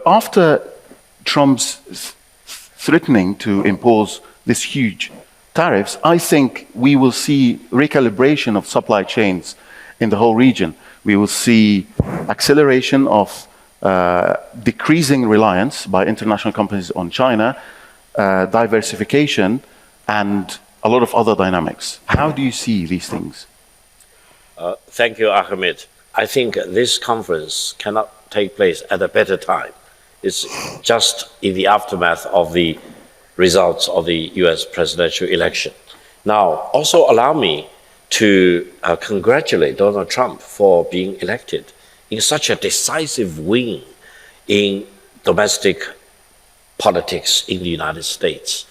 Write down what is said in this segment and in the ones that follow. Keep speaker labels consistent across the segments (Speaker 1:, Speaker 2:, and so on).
Speaker 1: after Trump's threatening to impose these huge tariffs, I think we will see recalibration of supply chains in the whole region. We will see acceleration of decreasing reliance by international companies on China, diversification, and a lot of other dynamics. How do you see these things?
Speaker 2: Thank you, Ahmed. I think this conference cannot take place at a better time. It's just in the aftermath of the results of the US presidential election. Now, also allow me to congratulate Donald Trump for being elected in such a decisive win in domestic politics in the United States.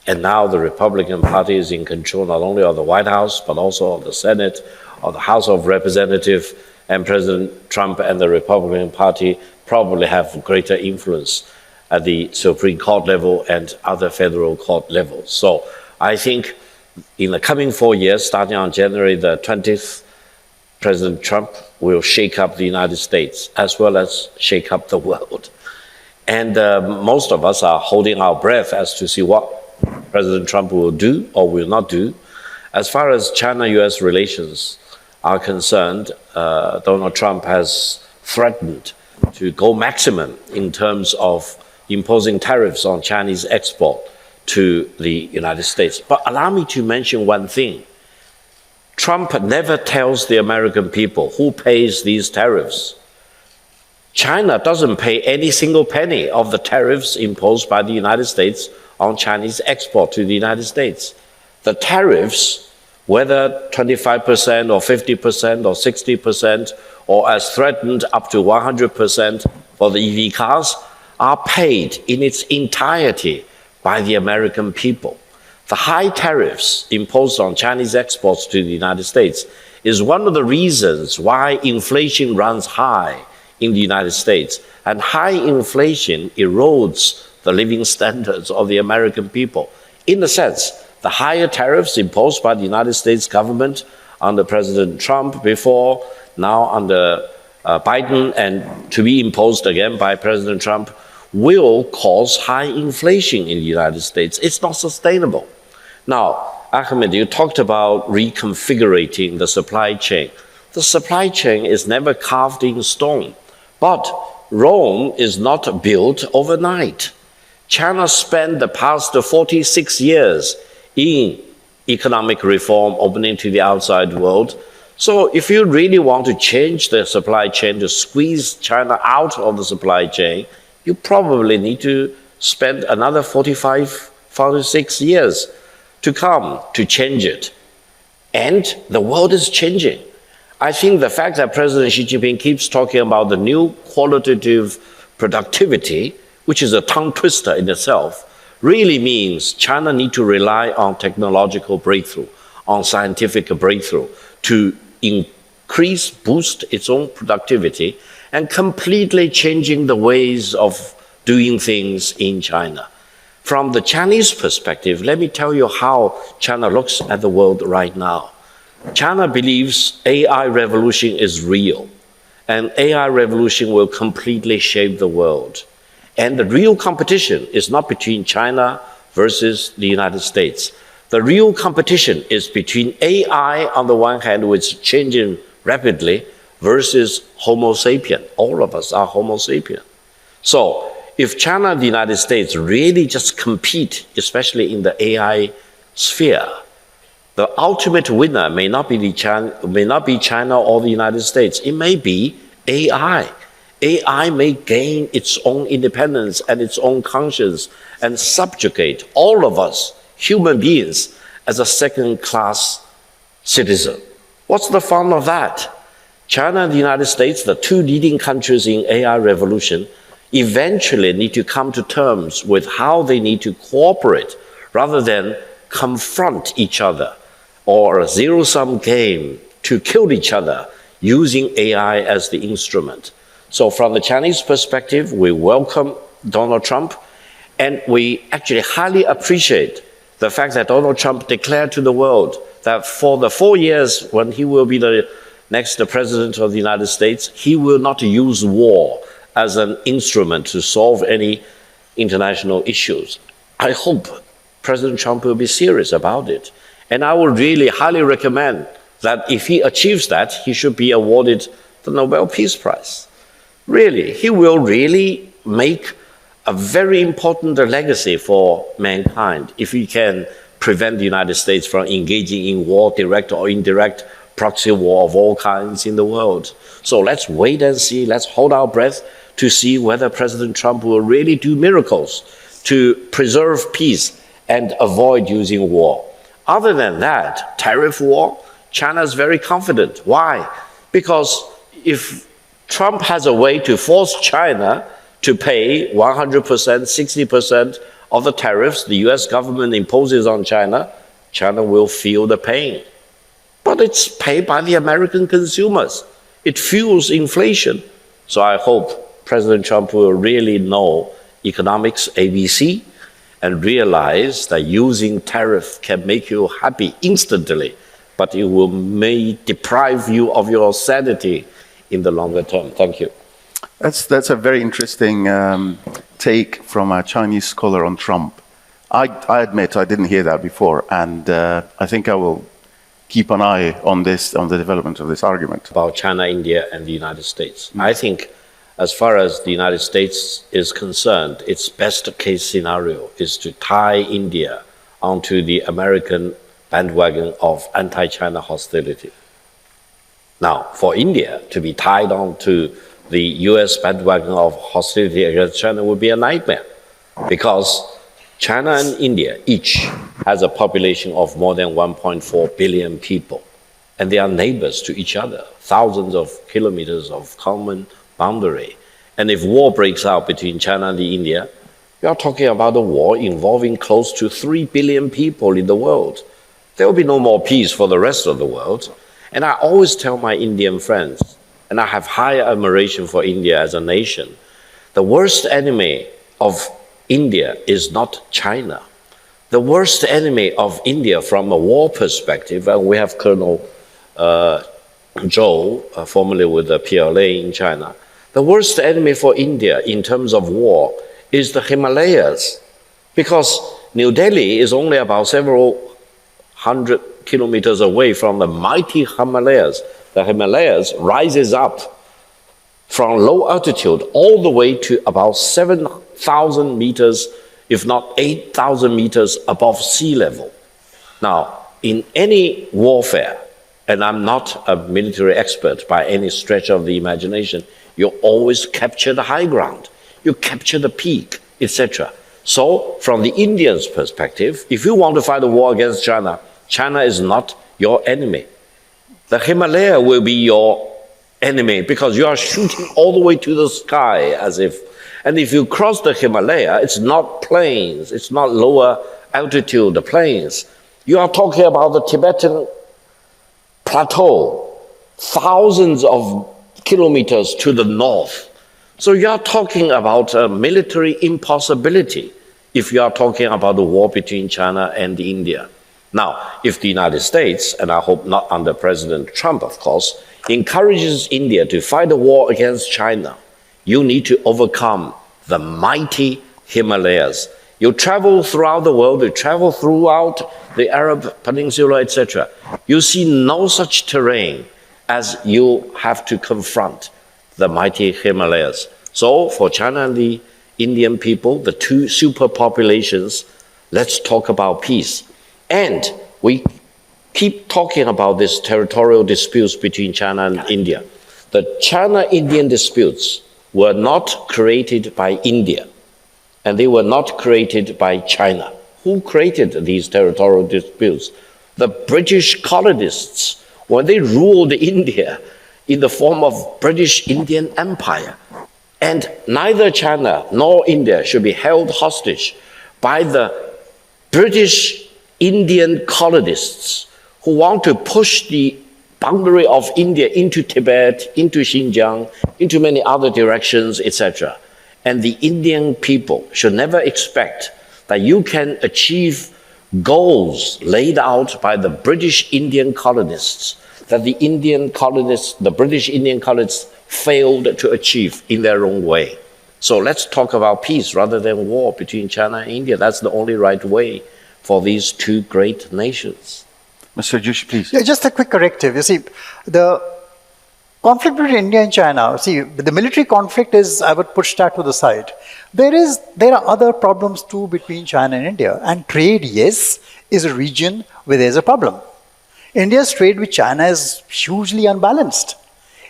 Speaker 2: And now the Republican Party is in control not only of the White House, but also of the Senate, of the House of Representatives, and President Trump and the Republican Party probably have greater influence at the Supreme Court level and other federal court levels. So I think in the coming 4 years, starting on January the 20th, President Trump will shake up the United States as well as shake up the world. And most of us are holding our breath as to see what President Trump will do or will not do. As far as China-US relations are concerned, Donald Trump has threatened to go maximum in terms of imposing tariffs on Chinese export to the United States. But allow me to mention one thing. Trump never tells the American people who pays these tariffs. China doesn't pay any single penny of the tariffs imposed by the United States on Chinese export to the United States. The tariffs, whether 25% or 50% or 60%, or as threatened up to 100% for the EV cars, are paid in its entirety by the American people. The high tariffs imposed on Chinese exports to the United States is one of the reasons why inflation runs high in the United States, and high inflation erodes the living standards of the American people. In a sense, the higher tariffs imposed by the United States government under President Trump before, now under Biden, and to be imposed again by President Trump, will cause high inflation in the United States. It's not sustainable. Now, Ahmed, you talked about reconfiguring the supply chain. The supply chain is never carved in stone, but Rome is not built overnight. China spent the past 46 years in economic reform, opening to the outside world. So if you really want to change the supply chain, to squeeze China out of the supply chain, you probably need to spend another 46 years to come to change it. And the world is changing. I think the fact that President Xi Jinping keeps talking about the new qualitative productivity, which is a tongue twister in itself, really means China needs to rely on technological breakthrough, on scientific breakthrough to increase, boost its own productivity, and completely changing the ways of doing things in China. From the Chinese perspective, let me tell you how China looks at the world right now. China believes AI revolution is real, and AI revolution will completely shape the world. And the real competition is not between China versus the United States. The real competition is between AI on the one hand, which is changing rapidly, versus Homo sapien. All of us are Homo sapien. So if China and the United States really just compete, especially in the AI sphere, the ultimate winner may not be China or the United States. It may be AI. AI may gain its own independence and its own conscience and subjugate all of us, human beings, as a second-class citizen. What's the fun of that? China and the United States, the two leading countries in AI revolution, eventually need to come to terms with how they need to cooperate rather than confront each other or a zero-sum game to kill each other using AI as the instrument. So from the Chinese perspective, we welcome Donald Trump, and we actually highly appreciate the fact that Donald Trump declared to the world that for the 4 years when he will be the next president of the United States, he will not use war as an instrument to solve any international issues. I hope President Trump will be serious about it. And I would really highly recommend that if he achieves that, he should be awarded the Nobel Peace Prize. Really, he will really make a very important legacy for mankind if he can prevent the United States from engaging in war, direct or indirect, proxy war of all kinds in the world. So let's wait and see, let's hold our breath to see whether President Trump will really do miracles to preserve peace and avoid using war. Other than that, tariff war, China is very confident. Why? Because if Trump has a way to force China to pay 100%, 60% of the tariffs the US government imposes on China, China will feel the pain. But it's paid by the American consumers. It fuels inflation. So I hope President Trump will really know economics ABC and realize that using tariff can make you happy instantly, but it may deprive you of your sanity in the longer term. Thank you.
Speaker 1: That's a very interesting take from a Chinese scholar on Trump. I admit I didn't hear that before, and I think I will keep an eye on this, on the development of this argument.
Speaker 2: About China, India, and the United States. I think as far as the United States is concerned, its best case scenario is to tie India onto the American bandwagon of anti-China hostility. Now, for India to be tied on to the US bandwagon of hostility against China would be a nightmare, because China and India each has a population of more than 1.4 billion people, and they are neighbors to each other, thousands of kilometers of common boundary. And if war breaks out between China and India, you are talking about a war involving close to 3 billion people in the world. There will be no more peace for the rest of the world. And I always tell my Indian friends, and I have high admiration for India as a nation, the worst enemy of India is not China. The worst enemy of India from a war perspective, and we have Colonel Zhou, formerly with the PLA in China, the worst enemy for India in terms of war is the Himalayas, because New Delhi is only about several hundred kilometers away from the mighty Himalayas. The Himalayas rises up from low altitude all the way to about 7,000 meters, if not 8,000 meters above sea level. Now, in any warfare, and I'm not a military expert by any stretch of the imagination, you always capture the high ground, you capture the peak, etc. So, from the Indians' perspective, if you want to fight a war against China, China is not your enemy. The Himalaya will be your enemy because you are shooting all the way to the sky as if, and if you cross the Himalaya, it's not plains, it's not lower altitude plains. You are talking about the Tibetan plateau, thousands of kilometers to the north. So you are talking about a military impossibility if you are talking about the war between China and India. Now, if the United States, and I hope not under President Trump, of course, encourages India to fight a war against China, you need to overcome the mighty Himalayas. You travel throughout the world, you travel throughout the Arab Peninsula, etc. You see no such terrain as you have to confront the mighty Himalayas. So, for China and the Indian people, the two superpopulations, let's talk about peace. And we keep talking about these territorial disputes between China and India. The China-Indian disputes were not created by India, and they were not created by China. Who created these territorial disputes? The British colonists, when they ruled India in the form of British Indian Empire. And neither China nor India should be held hostage by the British Indian colonists who want to push the boundary of India into Tibet, into Xinjiang, into many other directions, etc. And the Indian people should never expect that you can achieve goals laid out by the British Indian colonists, that the British Indian colonists failed to achieve in their own way. So let's talk about peace rather than war between China and India. That's the only right way for these two great nations.
Speaker 1: Mr. Joshi, please.
Speaker 3: Yeah, just a quick corrective. You see, the conflict between India and China, see, the military conflict is, I would push that to the side. There are other problems too between China and India. And trade, yes, is a region where there's a problem. India's trade with China is hugely unbalanced.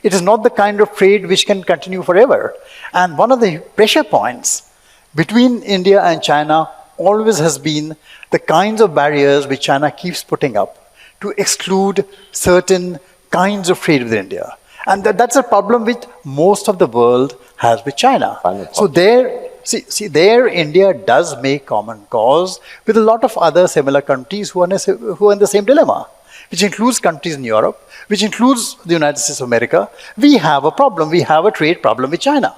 Speaker 3: It is not the kind of trade which can continue forever. And one of the pressure points between India and China always has been the kinds of barriers which China keeps putting up to exclude certain kinds of trade with India. And that's a problem which most of the world has with China. So there India does make common cause with a lot of other similar countries who are in the same dilemma, which includes countries in Europe, which includes the United States of America. We have a problem. We have a trade problem with China.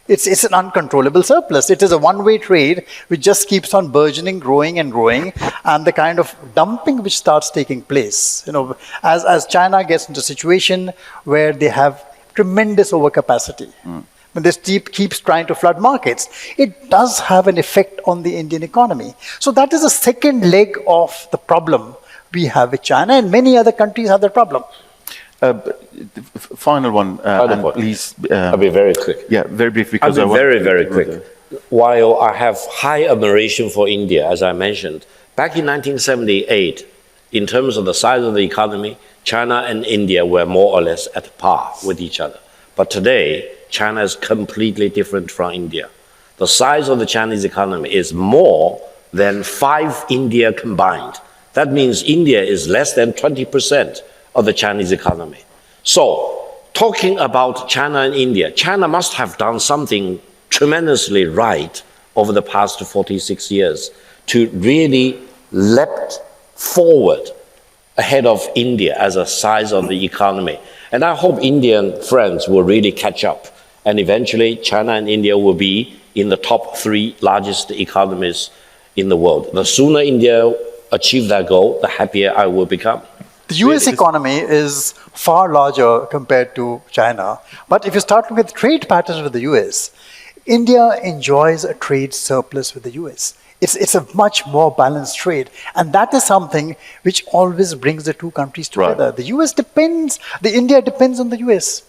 Speaker 3: It's an uncontrollable surplus. It is a one-way trade which just keeps on burgeoning, growing and growing, and the kind of dumping which starts taking place. You know, as China gets into a situation where they have tremendous overcapacity, when this keeps trying to flood markets, it does have an effect on the Indian economy. So that is the second leg of the problem we have with China, and many other countries have that problem.
Speaker 1: Final one, and please.
Speaker 2: I'll be very quick.
Speaker 1: Yeah, very brief. Because
Speaker 2: I'll be very quick. While I have high admiration for India, as I mentioned, back in 1978, in terms of the size of the economy, China and India were more or less at par with each other. But today, China is completely different from India. The size of the Chinese economy is more than 5 India combined. That means India is less than 20% of the Chinese economy. So, talking about China and India, China must have done something tremendously right over the past 46 years to really leap forward ahead of India as a size of the economy. And I hope Indian friends will really catch up. And eventually, China and India will be in the top 3 largest economies in the world. The sooner India achieve that goal, the happier I will become.
Speaker 3: The US economy is far larger compared to China. But if you start looking at the trade patterns with the US, India enjoys a trade surplus with the US. It's a much more balanced trade. And that is something which always brings the two countries together. Right. India depends on the US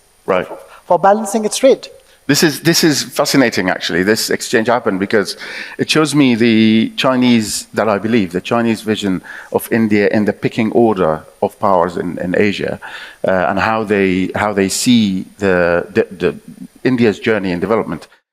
Speaker 3: for balancing its trade.
Speaker 1: This is fascinating, actually. This exchange happened because it shows me the Chinese vision of India in the pecking order of powers in Asia, and how they see the India's journey in development.